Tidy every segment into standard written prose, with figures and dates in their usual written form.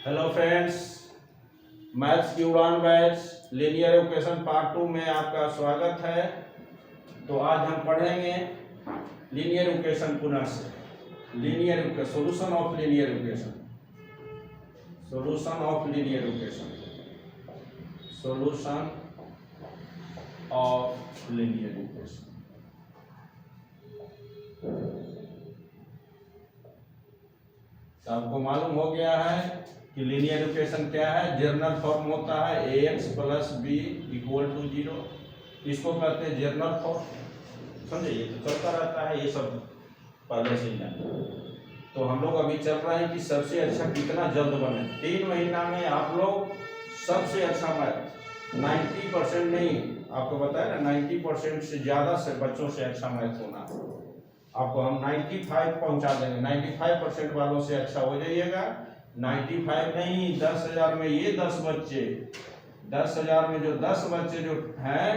Hello friends, maths की उड़ान batch linear equation part 2 में आपका स्वागत है। तो आज हम पढ़ेंगे लीनियर इक्वेशन पुनः से। Linear equation, solution of linear equation, solution of linear equation, solution of linear equation. तो आपको मालूम हो गया है कि लीनियर इक्वेशन क्या है। जनरल फॉर्म होता है ax + b = 0। इसको कहते हैं जनरल फॉर्म। समझे, ये तो चलता रहता है, ये सब पहले से ही जाने। तो हम लोग अभी चल रहे हैं कि सबसे अच्छा कितना जल्द बने। 3 महीना में आप लोग सबसे अच्छा मैथ 90% नहीं, आपको बताया ना 90% से ज़्यादा से बच्चों से अच्छा मैथ होना। आपको हम 95 पहुंचा देंगे। 95% वालों से अच्छा हो जाइएगा। 95 नहीं, 10,000 में ये 10 बच्चे, 10,000 में जो 10 बच्चे जो हैं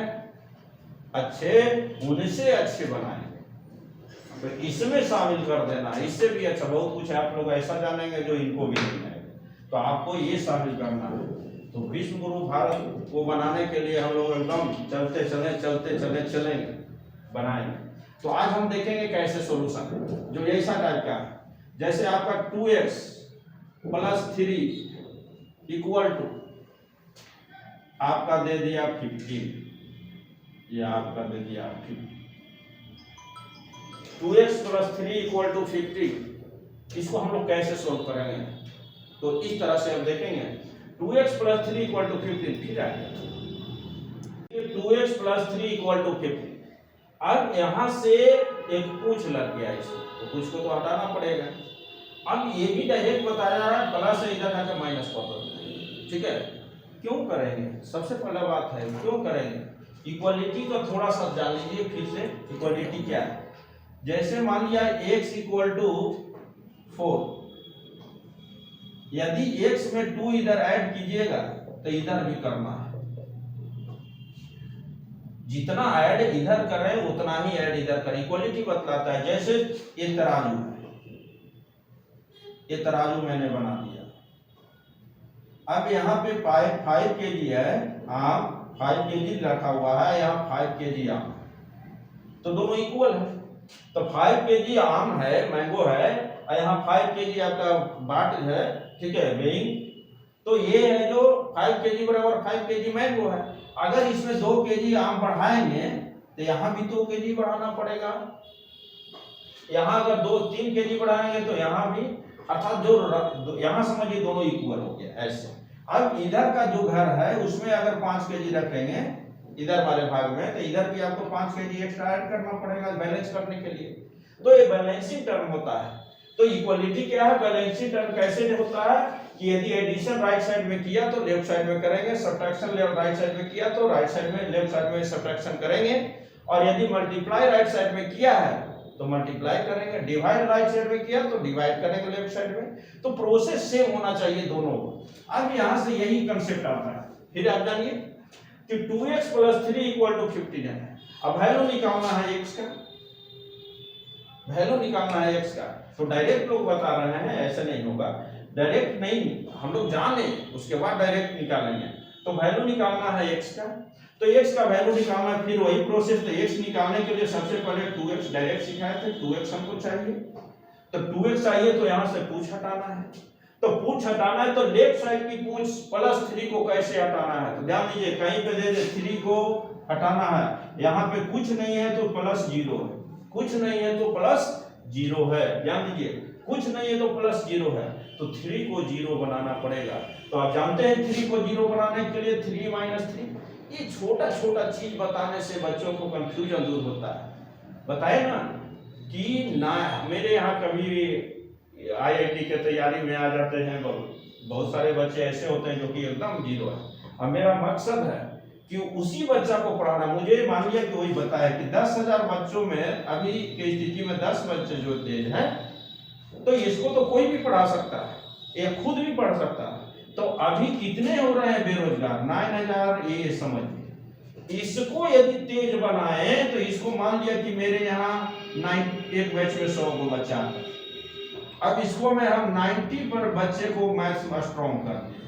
अच्छे, उनसे अच्छे बनाएंगे। तो इसमें शामिल कर देना, इससे भी अच्छा बहुत कुछ आप लोग ऐसा जानेंगे जो इनको भी नहीं है। तो आपको ये शामिल करना है। तो विश्व गुरु भारत को बनाने के लिए हम लोग एकदम चलते चलेंगे, बनाएंगे। तो आज हम देखेंगे कैसे सॉल्यूशन, जो ऐसा टाइप का है जैसे आपका 2x + 3 = आपका दे दिया 15, ये आपका दे दिया 50। 2x + 3 = 50। इसको हम लोग कैसे सोल्व करेंगे, तो इस तरह से हम देखेंगे। 2x + 3 = 15, फिर आ गया 2x + 3 = 50। अब यहां से एक पूछ लग गया इसको, तो पूछ को तो हटाना पड़ेगा। अब ये भी डायरेक्ट बताया है प्लस इधर आकर माइनस कर दो। ठीक है, क्यों करेंगे? सबसे पहला बात है क्यों करेंगे। इक्वालिटी को थोड़ा सा जान लीजिए फिर से। इक्वालिटी क्या है? जैसे मान लिया x = 4, यदि x में 2 इधर ऐड कीजिएगा तो इधर भी करना है। जितना ऐड इधर करें उतना ही ऐड इधर करें। इक्वालिटी बतलाता है। जैसे ये तराजू है, ये तराजू मैंने बना दिया। अब यहाँ पे 5 kg है आम, 5 kg रखा हुआ है, यहाँ 5 kg आम, तो दोनों इक्वल है। तो 5 kg आम है, मैंगो है, और यहाँ 5 kg आपका बाट है। ठीक है, वेइंग। तो ये है जो 5 kg बराबर 5 kg मैंगो है। अगर इसमें 2 kg आम बढ़ाएंगे तो यहाँ भी 2 kg बढ़ाना पड़ेगा। यहाँ अगर 3 kg बढ़ाएंगे तो यहाँ भी, अर्थात जो यहाँ समझिए दोनों इक्वल हो गया ऐसे। अब इधर का जो घर है उसमें अगर 5 kg रखेंगे इधर वाले भाग में, तो इधर भी आपको 5 kg एक्स्ट्रा ऐड करना पड़ेगा बैलेंस करने के लिए। तो ये बैलेंसिंग टर्म होता है। तो इक्वालिटी क्या है? बैलेंसिंग टर्म कैसे होता है कि यदि एडिशन राइट साइड में किया तो लेफ्ट साइड में करेंगे, सब्ट्रैक्शन राइट साइड में किया तो राइट साइड में, लेफ्ट साइड में सब्ट्रैक्शन करेंगे, और यदि मल्टीप्लाई राइट साइड में किया है तो मल्टीप्लाई करेंगे, डिवाइड राइट साइड में किया तो डिवाइड करेंगे लेफ्ट साइड में। तो प्रोसेस सेम होना चाहिए दोनों। अब यहां से यही कंसेप्ट आता है। फिर आप जानिए कि 2x + 3 = 15 है। अब वैल्यू निकालना है x का, वैल्यू निकालना है x का। तो डायरेक्ट लोग बता रहे हैं, ऐसे नहीं होगा। डायरेक्ट नहीं, हम लोग जाने उसके बाद डायरेक्ट निकालेंगे। तो वैल्यू निकालना है x का, तो x का वैल्यू निकालना, फिर वही प्रोसेस। तो x निकालने के लिए सबसे पहले 2x डायरेक्ट सिखाए थे। 2x हमको चाहिए, तो 2x चाहिए तो यहाँ से पूछ हटाना है। तो पूछ हटाना है तो लेफ्ट साइड की पूछ +3 को कैसे हटाना है, तो ध्यान दीजिए कहीं पे दे दे 3 को हटाना है। यहाँ पे कुछ नहीं है तो +0 है, कुछ नहीं है तो +0 है। ध्यान दीजिए कुछ नहीं है तो +0 है, तो 3 को 0 बनाना पड़ेगा। तो आप जानते हैं 3 को 0 बनाने के लिए 3 - 3, ये छोटा छोटा चीज बताने से बच्चों को कंफ्यूजन दूर होता है। बताए ना कि ना मेरे यहाँ कभी IIT के तैयारी में आ जाते हैं बहुत सारे बच्चे ऐसे होते हैं जो कि एकदम 0 है। अब मेरा मकसद है कि उसी बच्चा को पढ़ाना। मुझे मान लिया कि वही बताया कि 10,000 बच्चों में अभी की स्थिति में 10 बच्चे जो तेज हैं, तो इसको तो कोई भी पढ़ा सकता है, ये खुद भी पढ़ सकता है। तो अभी कितने हो रहे हैं बेरोजगार? 9,000। ये समझिए, इसको यदि तेज बनाए तो इसको मान लिया कि मेरे यहाँ एक बैच में 100 गो बच्चा है। अब इसको में हम 90 पर बच्चे को मैथ्स में स्ट्रॉन्ग कर दिए,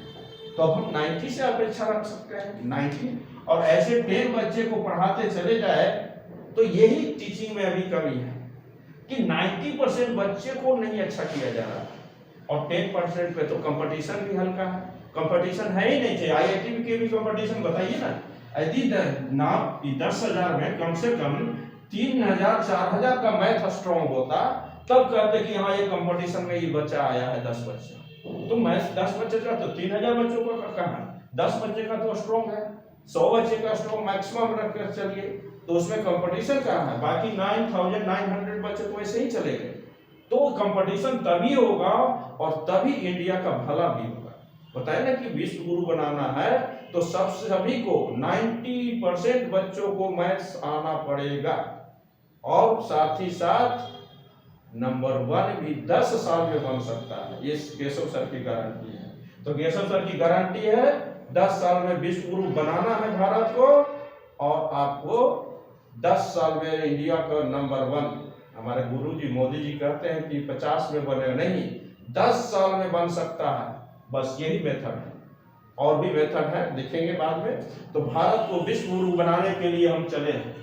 तो अब हम 90 से अपेक्षा रख सकते हैं 90, और ऐसे 10 बच्चे को पढ़ाते चले जाए तो यही टीचिंग में अभी कमी है कि 90% बच्चे को नहीं अच्छा किया जा रहा, और 10% पे तो कंपटीशन भी हल्का है, कंपटीशन है ही नहीं। चाहिए IIT के भी कंपटीशन बताइए ना, यदि ना 10,000 में कम से कम 3,000 4,000 का मैथ स्ट्रॉन्ग होता तब कहते कि हाँ ये कंपटीशन में ये बच्चा आया है 10 बच्चा, तो मैथ 10 बच्चे का तो 3,000 बच्चों का कहाँ है, 10 बच्चे का तो स्ट्रॉन्ग है, 100 बच्चे का स्ट्रॉन्ग मैक्सिमम रखकर चलिए, तो उसमें कंपटीशन कहाँ है, बाकी 9,900 बच्चे तो ऐसे ही चले गए। तो कंपटीशन तभी होगा और तभी इंडिया का भला भी होगा। बताया ना कि विश्व गुरु बनाना है तो सभी को 90% बच्चों को मैथ्स आना पड़ेगा, और साथ ही साथ नंबर 1 भी 10 साल में बन सकता है, ये केशव सर की गारंटी है। तो केशव सर की गारंटी है 10 साल में विश्व गुरु बनाना है भारत को, और आपको 10 साल में इंडिया का नंबर 1, हमारे गुरुजी मोदी जी कहते हैं कि 50 में बने नहीं, 10 साल में बन सकता है, बस यही मेथड है, और भी मेथड है देखेंगे बाद में। तो भारत को विश्व गुरु बनाने के लिए हम चले हैं,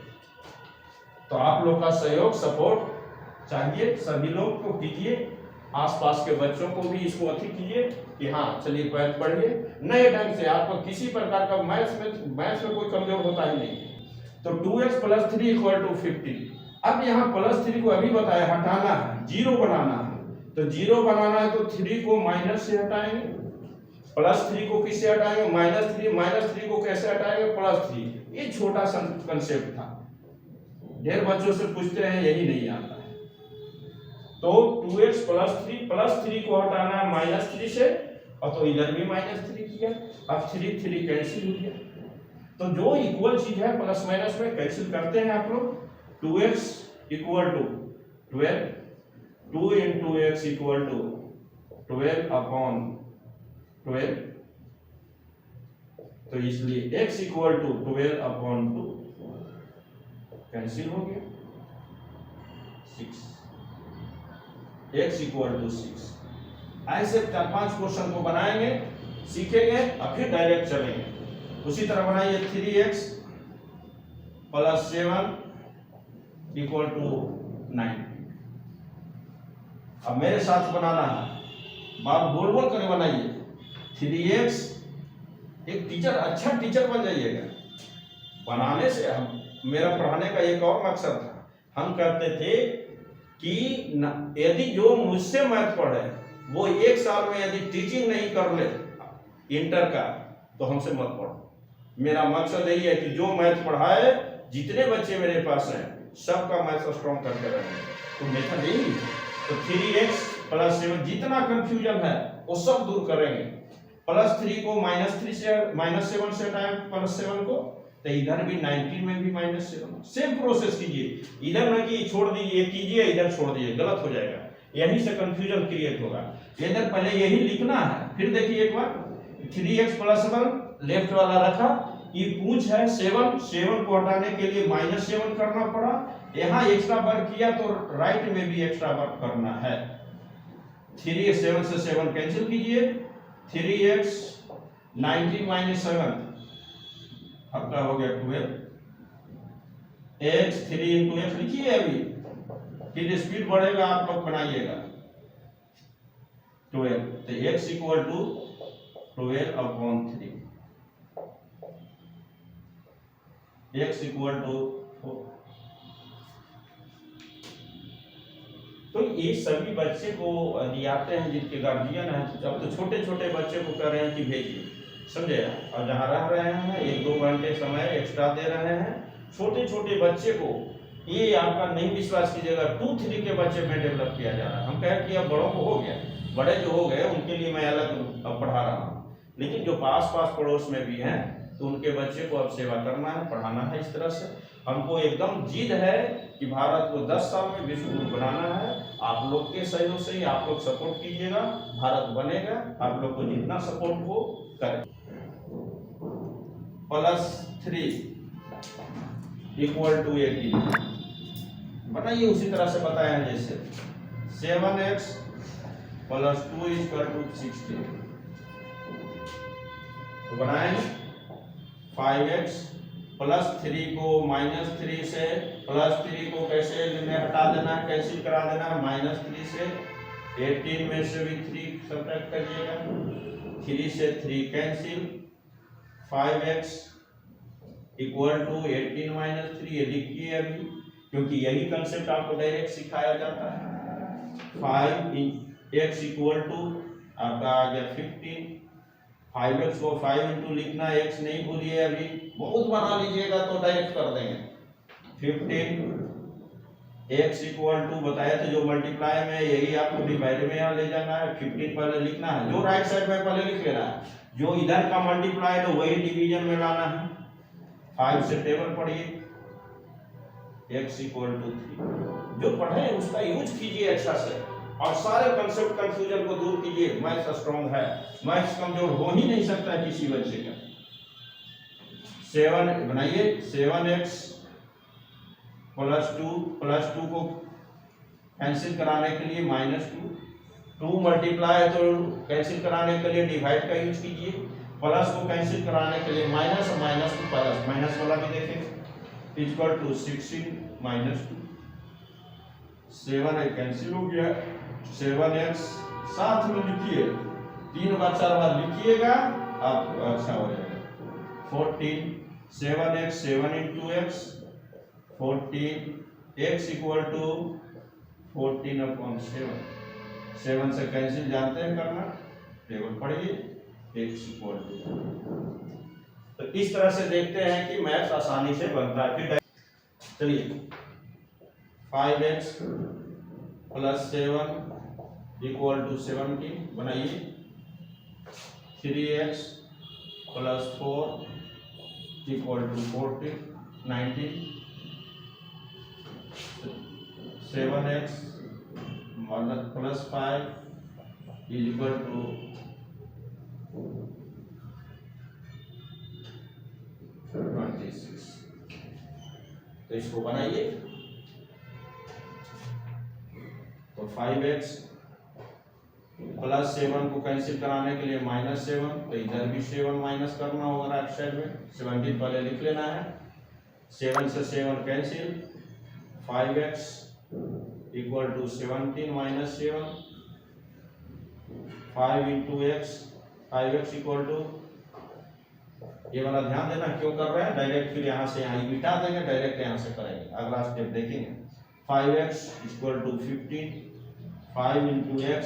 तो आप लोग का सहयोग सपोर्ट चाहिए, सभी लोग को कीजिए, आसपास के बच्चों को भी इसको अति कीजिए कि हाँ चलिए मैथ पढ़िए नए ढंग से, आपको किसी प्रकार का मैथ्स में कोई कमजोर होता ही नहीं। तो 2x + 3 = 50। अब यहाँ +3 को अभी बताया हटाना है, 0 बनाना है, तो 0 बनाना है तो 3 को माइनस से हटाएंगे, +3 को किससे हटाएंगे, -3 को कैसे हटाएंगे, +3। ये छोटा सा कंसेप्ट था, ढेर बच्चों से पूछते हैं यही नहीं आता है। तो 2x + 3 को हटाना है -3 से, और तो इधर भी -3 किया, अब 3 कैंसिल हो गया। तो जो इक्वल चीज है प्लस माइनस में कैंसिल करते हैं आप लोग। 2x = 12, 2 × x = 12/12, तो इसलिए x = 12/2 कैंसिल हो गया, 6, x = 6। ऐसे 4-5 क्वेश्चन को बनाएंगे, सीखेंगे, और फिर डायरेक्ट चलेंगे। उसी तरह बनाइए 3x + 7 = 9। अब मेरे साथ बनाना है, बात बोल बोल कर बनाइए। 3x, एक टीचर, अच्छा टीचर बन जाइएगा। बनाने से हम, मेरा पढ़ाने का एक और मकसद था, हम कहते थे कि यदि जो मुझसे मैथ पढ़े वो 1 साल में यदि टीचिंग नहीं कर ले इंटर का, तो हमसे मत पढ़ो। मेरा मकसद यही है कि जो मैथ पढ़ाए, जितने बच्चे मेरे पास हैं सबका मैथ स्ट्रॉन्ग करके रहेंगे। तो मेथड यही है। तो 3x + 7, जितना कंफ्यूजन है वो सब दूर करेंगे। +3 को -7 से हटाएं, +7 को, तो इधर भी 19 में भी -7। सेम प्रोसेस कीजिए, इधर ना कि छोड़ दीजिए, कीजिए इधर छोड़ दीजिए, गलत हो जाएगा, यहीं से कंफ्यूजन क्रिएट होगा। इधर पहले यही लिखना है, फिर देखिए एक बार 3x + 7 लेफ्ट वाला रखा, ये पूछ है 7 को हटाने के लिए -7 करना पड़ा, यहाँ एक्स्ट्रा वर्क किया तो राइट में भी एक्स्ट्रा वर्क करना है। 7 से 7 कैंसिल कीजिए, 3x 19 - 7 आपका हो गया 12, x 3 × x लिखिए। अभी फिर स्पीड बढ़ेगा, आप लोग बनाइएगा 12, तो x = 12/3, x = 4। तो ये सभी बच्चे को यदि आते हैं जिनके गार्जियन हैं, अब तो छोटे छोटे बच्चे को कह रहे हैं कि भेजिए, समझे, और जहाँ रह रहे हैं 1-2 घंटे समय एक्स्ट्रा दे रहे हैं छोटे छोटे बच्चे को। ये आपका नहीं विश्वास कीजिएगा, 2-3 के बच्चे में डेवलप किया जा रहा है। हम कहें कि अब बड़ों को हो गया, बड़े जो हो गए उनके लिए मैं अलग अब पढ़ा रहा हूँ, लेकिन जो पास पड़ोस में भी हैं तो उनके बच्चे को अब सेवा करना है, पढ़ाना है। इस तरह से हमको एकदम जिद है कि भारत को 10 साल में विश्व गुरु बनाना है। आप लोग के सहयोग से ही, आप लोग सपोर्ट कीजिएगा, भारत बनेगा। आप लोग को जितना सपोर्ट हो करें। +3 = 18 बनाइए, उसी तरह से बताया है जैसे 7x प्लस 2 इक्वल टू 16। तो बनाएंगे 5x प्लस 3 को माइनस 3 से, प्लस 3 को कैसे में हटा देना है, कैंसिल करा देना है माइनस 3 से। 18 में से भी 3 सब्ट्रैक्ट करिएगा, 3 से 3 cancel. 5x equal to 18 minus 3, ये लिखिए अभी, क्योंकि यही कंसेप्ट आपको डायरेक्ट सिखाया जाता है। 5x इक्वल टू आपका आ गया 15। 5x को 5 इंटू लिखना, x नहीं भूलिए, अभी बहुत बना लीजिएगा तो डायरेक्ट कर देंगे। 15 x इक्वल टू बताया था जो मल्टीप्लाई में, यही आपको डिवाइड में यहाँ ले जाना है। 15 पहले लिखना है, जो राइट साइड में पहले लिख लेना है, जो इधर का मल्टीप्लाई है वही डिवीजन में लाना है। 5 से टेबल पढ़िए, x इक्वल टू 3, जो पढ़े उसका यूज कीजिए अच्छा से, और सारे कंसेप्ट कंफ्यूजन को दूर कीजिए। मैथ्स स्ट्रॉन्ग है, मैथ्स कमजोर हो ही नहीं सकता किसी बच्चे का। 7 बनाइए, 7x प्लस 2 को कैंसिल कराने के लिए माइनस 2 मल्टीप्लाई है तो कैंसिल कराने के लिए डिवाइड का यूज कीजिए। प्लस को कैंसिल कराने के लिए माइनस, और माइनस को प्लस, माइनस वाला भी देखें, इक्वल टू 16 माइनस 2। 7 कैंसिल हो गया। 7x साथ में लिखिए, 3 बार 4 बार लिखिएगा, आप अच्छा हो जाएगा। 14 7x 7 into x 14, x equal to 14/7। 7 से कैंसिल जानते हैं करना, टेबल पढ़िए, x इक्वल टू। तो इस तरह से देखते हैं कि मैथ्स आसानी से बनता है। फिर चलिए 5x प्लस 7 इक्वल टू 17 बनाइए। 3x plus 4 equal to 19। 7x plus 5 is equal to 26। तो इसको बनाइए। तो 5x प्लस 7 को कैंसिल कराने के लिए माइनस 7, तो इधर भी 7 माइनस करना होगा राइट साइड में। 17 पहले लिख लेना है, 7 से 7 cancel. 5x equal to 17 minus 7, 5 into x। 5x equal to, ये वाला ध्यान देना क्यों कर रहे हैं, डायरेक्ट फिर यहाँ से यहाँ मिटा देंगे, डायरेक्ट यहाँ से करेंगे, अगला स्टेप देखेंगे। 5x equal to 15, 5 into x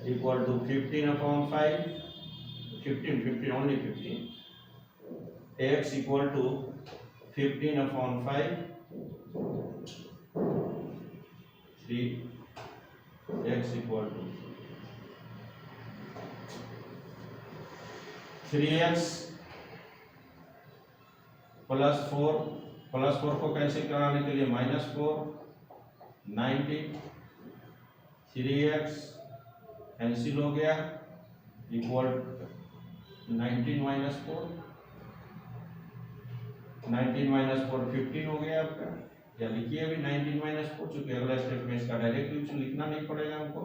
equal to 15/5, 15 only 15। x equal to 15/5, 3x equal to 3x plus 4 को कैंसिल कराने के लिए -4, 90। 3x कैंसिल हो गया, इक्वल 19 माइनस 4, 19 माइनस 4 15 हो गया आपका। या लिखिए अभी 19 माइनस 4, चूंकि अगला स्टेप में इसका डायरेक्ट यूज लिखना नहीं पड़ेगा हमको।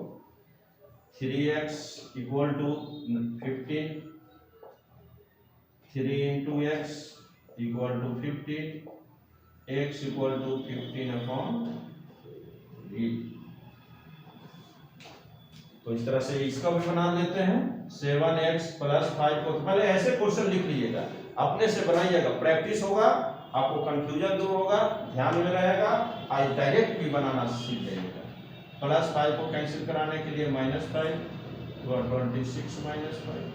3x equal to 15, 3 into x equal to 15, x equal to 15/3। तो इस तरह से इसका भी बना लेते हैं। 7x प्लस 5 को पहले ऐसे क्वेश्चन लिख लीजिएगा, अपने से बनाइएगा, प्रैक्टिस होगा, आपको कंफ्यूजन दूर होगा, ध्यान में रहेगा, आज डायरेक्ट भी बनाना सीख जाइएगा। प्लस 5 को कैंसिल कराने के लिए -5, तो 26 माइनस 5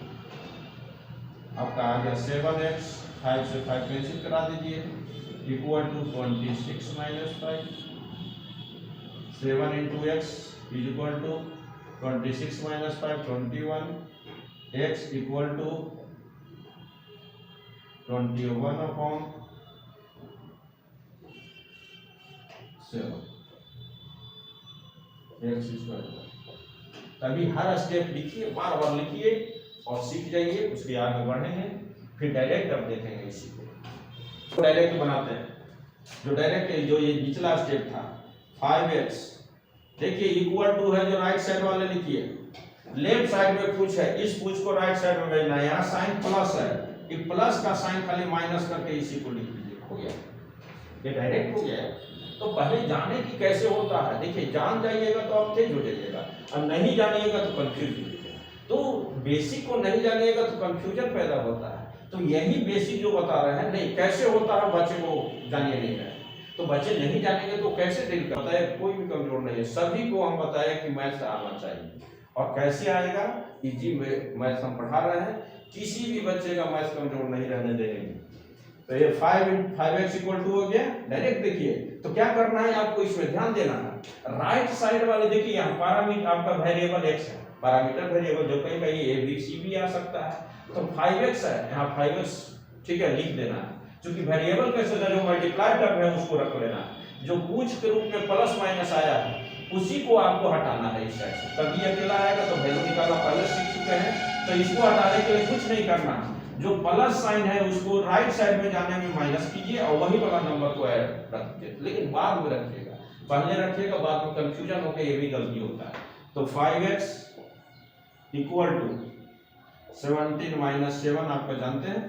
आपका आ गया। 7x 5 से 5 कैंसिल करा दीजिए, equal to 26 minus 5। 7 into x is equal to 26 minus 5 21, x equal to 21/7। x square. तभी हर स्टेप लिखिए, बार बार लिखिए और सीख जाइए, उसके आगे बढ़ेंगे, फिर डायरेक्ट अब देखेंगे इसी को। डायरेक्ट बनाते हैं, जो डायरेक्ट जो ये निचला स्टेप था 5x देखिए इक्वल टू है जो राइट साइड वाले लिखिए, लेफ्ट साइड में कुछ है, इस कुछ को राइट साइड में भेजना है। यहाँ साइन प्लस है, ये प्लस का साइन खाली माइनस करके इसी को लिख दीजिए, हो गया, ये डायरेक्ट हो गया। तो पहले जाने की कैसे होता है, देखिए जान जाइएगा तो आप तेज हो जाइएगा, और नहीं जानिएगा तो कंफ्यूज हो जाइएगा। तो बेसिक को नहीं जानिएगा तो कंफ्यूजन पैदा होता है। तो यही बेसिक जो बता रहे हैं, नहीं कैसे होता है बच्चे को जानिए नहीं रहे, तो बच्चे नहीं जानेंगे तो कैसे डील करता है। कोई भी कमजोर नहीं है, सभी को हम बताएं कि मैथ्स आना चाहिए। और कैसे आएगा, इजी मैथ्स हम पढ़ा रहे हैं, किसी भी बच्चे का मैथ्स कमजोर नहीं रहने देंगे। तो ये 5x = हो गया डायरेक्ट। देखिए तो क्या करना है आपको, इसमें ध्यान देना है। राइट साइड वाले देखिए यहाँ पैरामीटर आपका वेरिएबल x है, पैरामीटर वेरिएबल जो कहीं कहीं a b c भी आ सकता है। तो 5x है, यहाँ 5x ठीक है लिख देना है, क्योंकि वेरिएबल कैसे जो मल्टीप्लाई कर रहे हैं उसको रख लेना है। जो पूछ के रूप में प्लस माइनस आया है उसी को आपको हटाना है इस साइड से, तभी अकेला आएगा। तो वैल्यू निकालना पहले सीख चुके हैं, तो इसको हटाने के लिए कुछ नहीं करना, जो प्लस साइन है उसको राइट साइड में जाने में माइनस कीजिए और वही वाला नंबर को ऐड रखिए, लेकिन बाद में रखिएगा, पहले रखिएगा, बाद में कंफ्यूजन होकर ये भी गलती होता है। तो 5x = 17 - 7 आपका जानते हैं,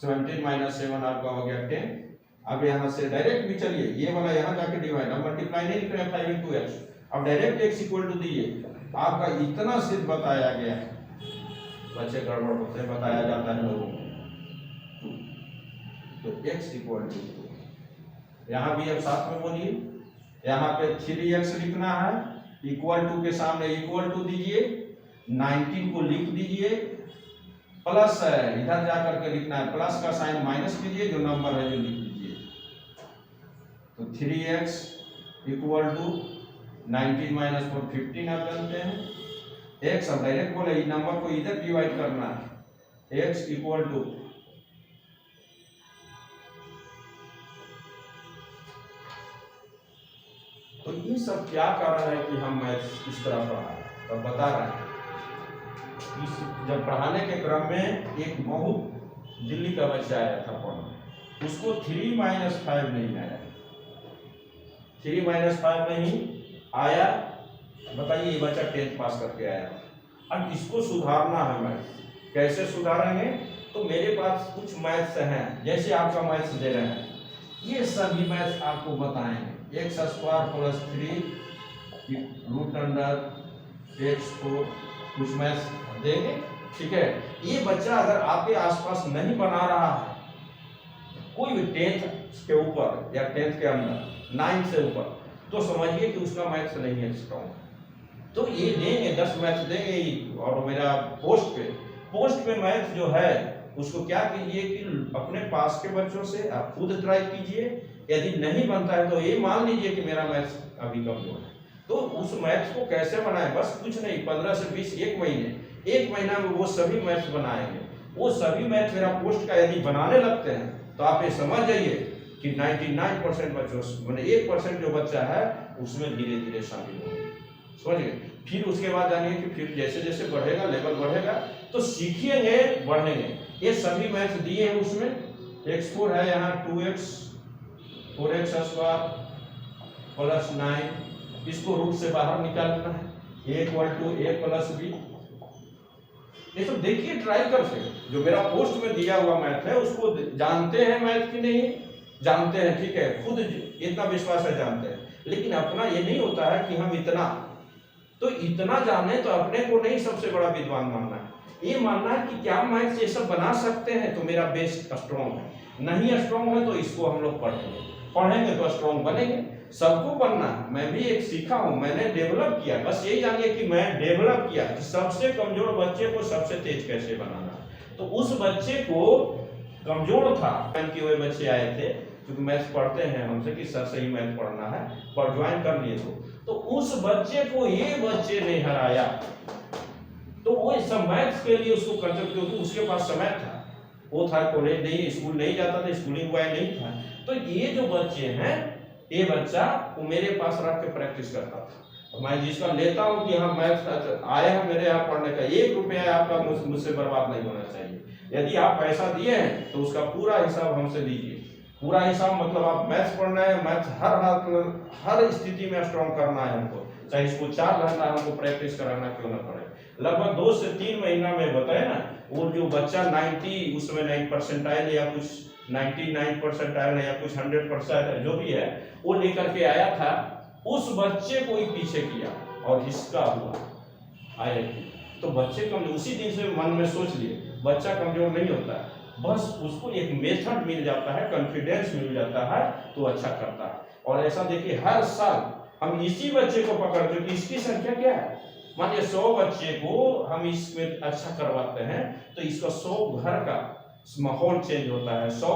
17 - 7 आपका हो गया 10। अब यहाँ से डायरेक्ट भी चलिए, ये वाला यहाँ जाके डिवाइड, अब मल्टीप्लाई नहीं लिख रहे हैं 5 × x, अब डायरेक्ट x = दीजिए। आपका इतना सिद्ध बताया गया है, बच्चे गड़बड़ होते हैं, बताया जाता है लोगों को। तो x = 2, यहाँ भी अब साथ में बोलिए, यहाँ पे 3x लिखना है, = के सामने = दीजिए, 19 को लिख दीजिए, प्लस है इधर जाकर के लिखना है, प्लस का साइन माइनस कीजिए, जो नंबर है जो लिख दीजिए। तो 3x = 19 - 4 15 आप जानते हैं। x अब डायरेक्ट बोले इस नंबर को इधर डिवाइड करना है, x = तो ये सब क्या कारण है कि हम मैथ्स इस तरह पढ़ा रहे हैं, तो बता रहे हैं। जब पढ़ाने के क्रम में एक बहुत दिल्ली का बच्चा आया था पढ़ने, उसको 3 - 5 नहीं आया, 3 - 5 नहीं आया। बताइए ये बच्चा 10th पास करके आया, अब इसको सुधारना है मैथ्स। कैसे सुधारेंगे, तो मेरे पास कुछ मैथ्स हैं, जैसे आपका मैथ्स दे रहे हैं, ये सभी मैथ्स आपको बताएंगे। x² + 3 √x4 कुछ मैथ्स देंगे, ठीक है। ये बच्चा अगर आपके आसपास नहीं बना रहा है, कोई भी 10th के ऊपर या 10th के अंदर 9th से ऊपर, तो समझिए कि उसका मैथ्स नहीं है स्ट्रॉन्ग। तो ये देंगे 10 मैथ्स देंगे। और मेरा पोस्ट पे मैथ्स जो है उसको क्या कीजिए कि अपने पास के बच्चों से आप खुद ट्राई कीजिए। यदि नहीं बनता है तो ये मान लीजिए कि मेरा मैथ्स अभी कमजोर है, तो उस मैथ्स को कैसे बनाएं, बस कुछ नहीं, 15 से 20 एक महीना में वो सभी मैथ्स बनाएंगे। वो सभी मैथ्स मेरा पोस्ट का यदि बनाने लगते हैं तो आप ये समझ जाइए कि 99% बच्चों, मैंने 1% जो बच्चा है उसमें धीरे धीरे शामिल होंगे, समझ गए। फिर उसके बाद जानिए कि फिर जैसे जैसे बढ़ेगा, लेवल बढ़ेगा तो सीखेंगे, बढ़ेंगे। ये सभी मैथ्स दिए हैं उसमें। x4 है यहाँ 2x 4x² + 9, इसको रूट से बाहर निकालना है, a = a + b। ये सब देखिए ट्राई करके, जो मेरा पोस्ट में दिया हुआ मैथ है उसको जानते हैं मैथ की नहीं जानते हैं, ठीक है, खुद इतना विश्वास है जानते हैं, लेकिन अपना ये नहीं होता है कि हम इतना जाने तो अपने को नहीं सबसे बड़ा विद्वान मानना है, ये मानना है कि क्या मैथ्स ये सब बना सकते हैं तो मेरा बेस स्ट्रॉन्ग है, नहीं स्ट्रॉन्ग है तो इसको हम लोग पढ़ेंगे तो स्ट्रॉन्ग बनेंगे। सबको बनना, मैं भी एक सीखा हूं, मैंने डेवलप किया, बस यही जानिए कि मैं डेवलप किया कि सबसे कमजोर बच्चे को सबसे तेज कैसे बनाना। तो उस बच्चे को कमजोर था, कि हुए बच्चे आए थे क्योंकि मैथ्स पढ़ते हैं हमसे कि सर सही मैथ पढ़ना है, पर ज्वाइन कर लिए तो उस बच्चे को ये बच्चे ने हराया। तो वो सब मैथ्स के लिए उसको करते, क्योंकि उसके पास समय था, वो था कॉलेज नहीं, स्कूल नहीं जाता था, स्कूलिंग बॉय नहीं था। तो ये जो बच्चे हैं, ये बच्चा वो मेरे पास रख के प्रैक्टिस करता था। मैं जिसका लेता हूँ कि हाँ मैथ्स आए हैं मेरे यहाँ पढ़ने का, 1 रुपया आपका मुझसे बर्बाद नहीं होना चाहिए। यदि आप पैसा दिए हैं तो उसका पूरा हिसाब हमसे दीजिए। पूरा हिसाब मतलब आप मैथ्स पढ़ना है, मैथ्स हर स्थिति में स्ट्रॉन्ग करना है हमको, चाहे इसको 4 घंटा हमको प्रैक्टिस कराना क्यों ना पड़े। लगभग 2 से 3 महीना में बताया ना, वो जो बच्चा 90 उसमें 9 परसेंटाइल या कुछ 99 परसेंटाइल या कुछ 100% जो भी है वो लेकर के आया था, उस बच्चे को ही पीछे किया और इसका हुआ IIT। तो बच्चे कमजोर, उसी दिन से मन में सोच लिए बच्चा कमजोर नहीं होता है, बस उसको एक मेथड मिल जाता है, कॉन्फिडेंस मिल जाता है तो अच्छा करता है। और ऐसा देखिए हर साल हम इसी बच्चे को पकड़ते हैं, इसकी संख्या क्या है, मानिए 100 बच्चे को हम इसमें अच्छा करवाते हैं तो इसका 100 घर का माहौल चेंज होता है, 100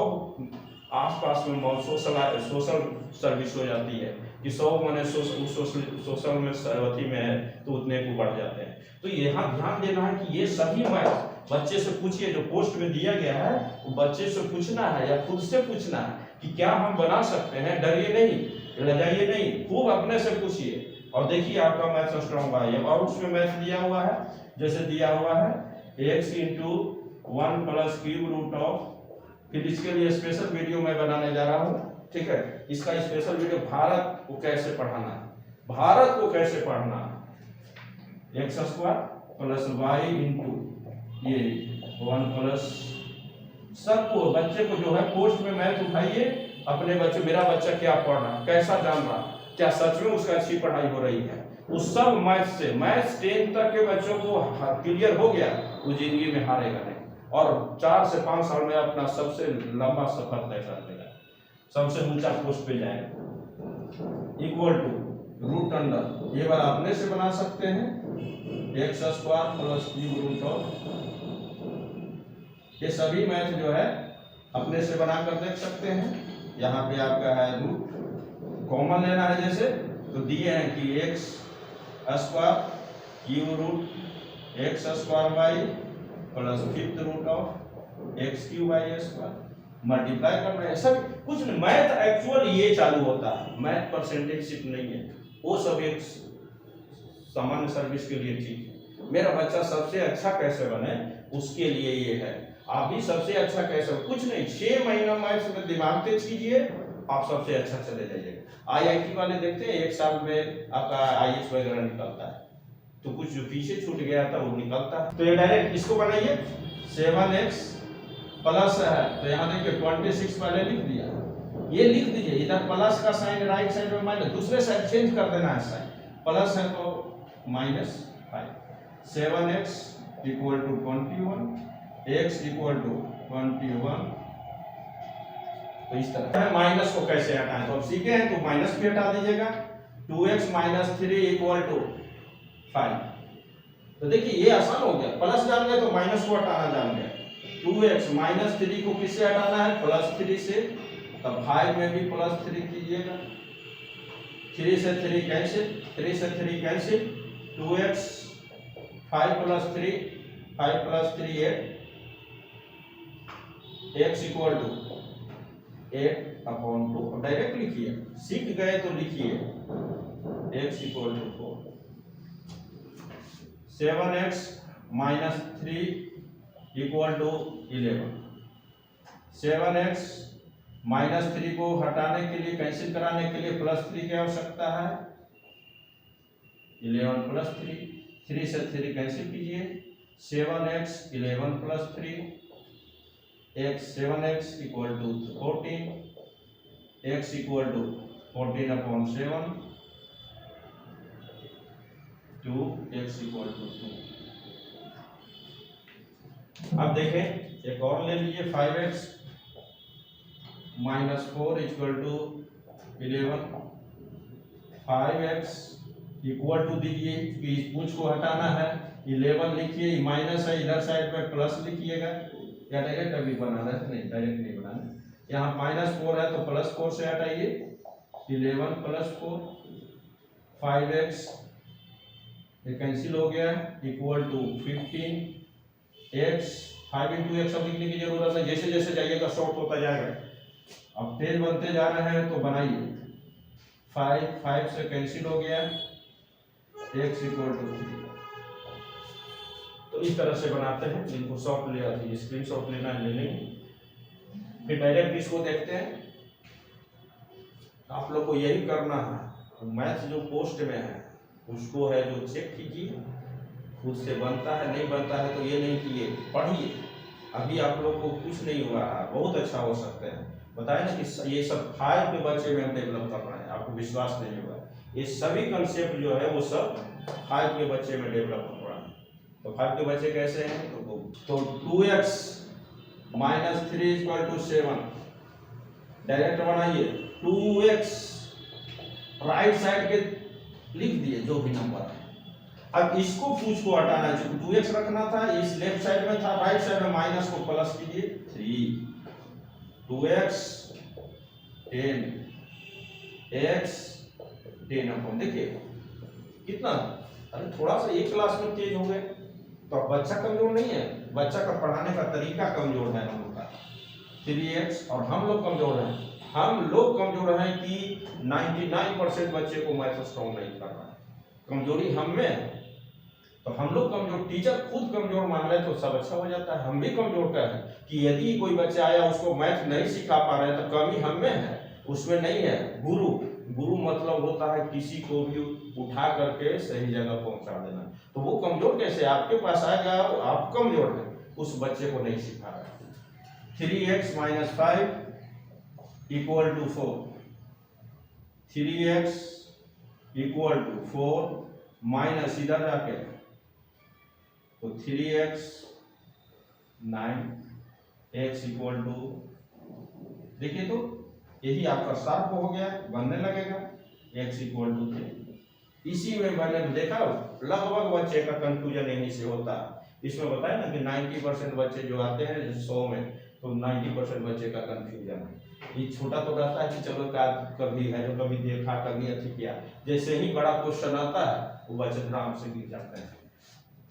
आसपास में सोशल सर्विस हो जाती है कि 100 माने सोशल में सर्वथी में है तो उतने को बढ़ जाते हैं। तो यहाँ ध्यान देना है कि ये सभी मैथ बच्चे से पूछिए, जो पोस्ट में दिया गया है वो बच्चे से पूछना है या खुद से पूछना है कि क्या हम बना सकते हैं, डरिए नहीं, लजाइए नहीं, खूब अपने से पूछिए और देखिए आपका मैथ स्ट्रॉन्ग है। और उसमें मैथ दिया हुआ है, जैसे दिया हुआ है x into 1 plus cube root of, फिर इसके लिए स्पेशल वीडियो मैं बनाने जा रहा हूँ, ठीक है। इसका स्पेशल वीडियो भारत को कैसे पढ़ाना है, भारत को कैसे पढ़ना है, x square plus y into ये 1 प्लस, सबको बच्चे को जो है पोस्ट में मैथ उठाइए, अपने बच्चे, मेरा बच्चा क्या पढ़ रहा है, कैसा जान रहा है, क्या सच में उसका अच्छी पढ़ाई हो रही है, उस सब मैथ से, मैथ 10 तक के बच्चों को क्लियर हो गया, वो जिंदगी में हारेगा नहीं और 4 से 5 साल में अपना सबसे लंबा सफर तय कर देगा, सबसे ऊंचा पोस्ट पे जाएगा। इक्वल टू रूट अंडर, ये वाला अपने से बना सकते हैं, x square plus cube root of, ये सभी मैथ जो है अपने से बनाकर देख सकते हैं। यहाँ पे आपका है रूट, कॉमन लेना है जैसे, तो दिए हैं कि x square cube root x square y plus 5th root of x cube y square, multiply करना है, सब कुछ नहीं। मैथ एक्चुअल ये चालू होता है, मैथ परसेंटेज शिफ्ट नहीं है, वो सब एक सामान्य सर्विस के लिए ठीक है। मेरा बच्चा सबसे अच्छा कैसे बने उसके लिए ये है, आप भी सबसे अच्छा कैसे, कुछ नहीं, 6 महीना मैथ्स में दिमाग तेज कीजिए, आप सबसे अच्छा चले जाइएगा। IIT वाले देखते हैं 1 साल में आपका IAS वगैरह निकलता है, तो कुछ जो पीछे छूट गया था वो निकलता है। तो ये डायरेक्ट इसको बनाइए, 7x प्लस है तो यहाँ देखिए 26 पहले लिख दिया, ये लिख दीजिए, इधर प्लस का साइन राइट साइड में माइनस, दूसरे साइड चेंज कर देना है साइन, प्लस है तो -5, 7x equal to 21, x equal to 21, तो इस तरह है। माइनस को कैसे हटाएं, तो अब सीखे हैं तो माइनस भी हटा दीजिएगा, 2x माइनस 3 इक्वल टू 5, तो देखिए ये आसान हो गया, प्लस जान गए तो माइनस को हटाना जान गए, 2x माइनस 3 को किससे हटाना है, +3 से, तब 5 में भी +3 कीजिएगा, 3 से 3 कैंसिल, 3 से 3 cancel, 2x 5 + 3 5 + 3 8, x equal to 8/2, अब डायरेक्ट लिखिए, सीख गए तो लिखिए x equal to 4, 7x minus 3 equal to 11, 7x minus 3 को हटाने के लिए, कैंसिल कराने के लिए +3 की आवश्यकता है, 11 + 3, 3 से 3 कैंसिल कीजिए, 7x 11 + 3 7x equal to 14, x equal to 14/7, 2 x equal to 2। अब देखें एक और ले लीजिए, 5x minus 4 equal to 11, 5x equal to दीजिए कि इस पूंछ को हटाना है, 11 लिखिए, माइनस है इधर साइड पे प्लस लिखिएगा, या डायरेक्ट अभी बनाना है, नहीं डायरेक्ट नहीं बनाना, यहाँ -4 है तो +4 से हटाइए, 11 + 4, 5x ये कैंसिल हो गया, इक्वल टू 15, x 5 × x अब लिखने की जरूरत है, जैसे जैसे जाइएगा शॉर्ट होता जाएगा, अब तेज बनते जा रहे हैं तो बनाइए, 5 से कैंसिल हो गया, x इक्वल टू 3, तो इस तरह से बनाते हैं। इनको शॉर्ट ले आती है, स्क्रीनशॉट लेना है ले लेंगे, फिर डायरेक्ट इसको देखते हैं। आप लोग को यही करना है, मैथ जो पोस्ट में है उसको है जो चेक कीजिए, खुद से बनता है नहीं बनता है तो ये नहीं कि ये पढ़िए। अभी आप लोग को कुछ नहीं हुआ है, बहुत अच्छा हो सकते हैं। बताए ना कि ये सब 5 के बच्चे में हम डेवलप कर रहे हैं, आपको विश्वास नहीं होगा। ये सभी कंसेप्ट जो है वो सब 5 के बच्चे में डेवलप हो रहा है। तो 5 के बच्चे कैसे हैं? तो 2x - 3 = 7 डायरेक्ट बनाइए। 2x राइट साइड के लिख दिए जो भी नंबर है। अब इसको पूछ को हटाना है, 2x रखना था, इस लेफ्ट साइड में था, राइट साइड में माइनस को प्लस कीजिए 3, 2x 10 x 10 अपन देखिए कितना। अरे थोड़ा सा एक क्लास में तेज हो गए तो बच्चा कमजोर नहीं है, बच्चा का पढ़ाने का तरीका कमजोर है हम लोग का। 3x और हम लोग कमजोर हैं, हम लोग कमजोर हैं कि 99% बच्चे को मैथ स्ट्रॉन्ग नहीं कर रहा है, कमजोरी हम में है। तो हम लोग कमजोर, टीचर खुद कमजोर मान ले तो सब अच्छा हो जाता है। हम भी कमजोर का है कि यदि कोई बच्चा आया उसको मैथ नहीं सिखा पा रहे तो कमी हम में है, उसमें नहीं है। गुरु मतलब होता है किसी को भी उठा करके सही जगह पहुंचा देना। तो वो कमजोर कैसे आपके पास आएगा? आप कमजोर है, उस बच्चे को नहीं सिखा रहे। 3x - 5 = 4, 3x = 4 माइनस इधर जाके तो 3x 9 x = देखिए तो यही आपका शार्प हो गया, बनने लगेगा x = 3। इसी में मैंने देखा लगभग बच्चे का कंफ्यूजन यहीं से होता है। इसमें बताया ना कि 90% बच्चे जो आते हैं 100 में तो 90% बच्चे का कंफ्यूजन है। ये छोटा तो रहता है कि चलो का कभी है जो कभी देखा कभी अच्छी किया, जैसे ही बड़ा क्वेश्चन आता है वो बच्चे आराम से गिर जाते हैं।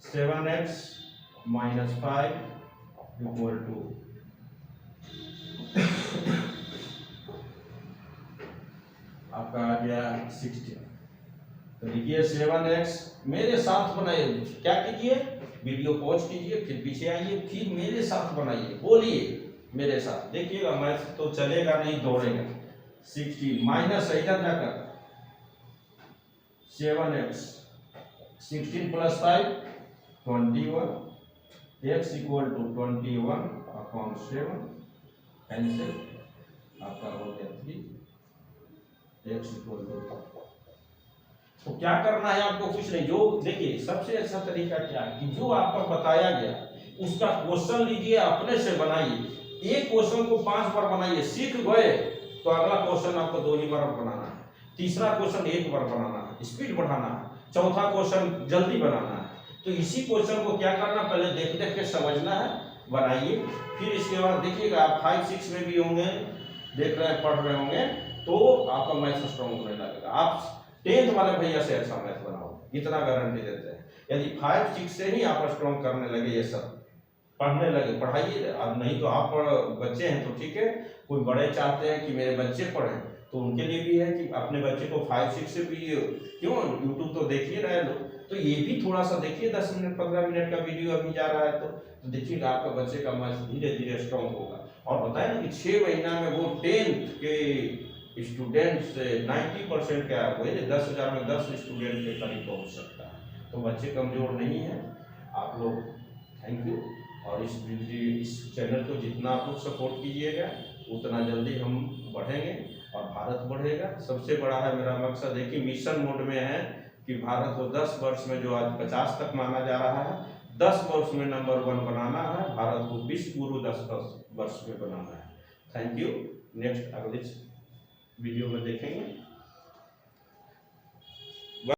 7x - 5 = आपका आ गया 16। तो देखिए 7x मेरे साथ बनाइए, क्या कीजिए वीडियो पॉज कीजिए, फिर पीछे आइए, फिर मेरे साथ बनाइए, बोलिए मेरे साथ, देखिएगा मैथ तो चलेगा नहीं, दौड़ेगा। 16 माइनस इधर जाकर 7x 16 + 5 21 x = 21/7 कैंसिल, आपका हो गया 3 x = तो क्या करना है आपको? कुछ नहीं, जो देखिए सबसे अच्छा तरीका क्या है कि जो आपको बताया गया उसका क्वेश्चन लीजिए, अपने से बनाइए। एक क्वेश्चन को 5 बार बनाइए, सीख गए तो अगला क्वेश्चन आपको 2 ही बार बनाना है, तीसरा क्वेश्चन 1 बार बनाना है, स्पीड बढ़ाना है, चौथा क्वेश्चन जल्दी बनाना है। तो इसी क्वेश्चन को क्या करना, पहले देख देख के समझना है, बनाइए। फिर इसके बाद देखिएगा आप 5, 6 में भी होंगे, देख रहे हैं, पढ़ रहे होंगे तो आपका मैथ स्ट्रॉन्ग होने लगेगा। आप 10th वाले भैया से अच्छा मैथ बनाओ, इतना गारंटी देते हैं। यदि 5, 6 से ही आप स्ट्रॉन्ग करने लगे, ये सब पढ़ने लगे, पढ़ाइए। अब नहीं तो आप बच्चे हैं तो ठीक है, कोई बड़े चाहते हैं कि मेरे बच्चे पढ़ें तो उनके लिए भी है कि अपने बच्चे को 5, 6 से भी, क्यों यूट्यूब तो देखिए रहे लोग, तो ये भी थोड़ा सा देखिए, 10 मिनट 15 मिनट का वीडियो अभी जा रहा है तो देखिएगा आपका बच्चे का मैथ धीरे धीरे स्ट्रॉन्ग होगा। और बताए ना कि 6 महीना में वो 10th के स्टूडेंट से 90% क्या है, 10,000 में 10 स्टूडेंट के करीब पहुंच सकता है। तो बच्चे कमजोर नहीं है, आप लोग थैंक यू। और इस चैनल को जितना आप लोग सपोर्ट कीजिएगा उतना जल्दी हम बढ़ेंगे और भारत बढ़ेगा। सबसे बड़ा है मेरा मकसद है कि मिशन मोड में है कि भारत को 10 वर्ष में, जो आज 50 तक माना जा रहा है, 10 वर्ष में नंबर 1 बनाना है, भारत को विश्व गुरु 10 वर्ष में बनाना है। Thank you. नेक्स्ट अगले वीडियो में देखेंगे।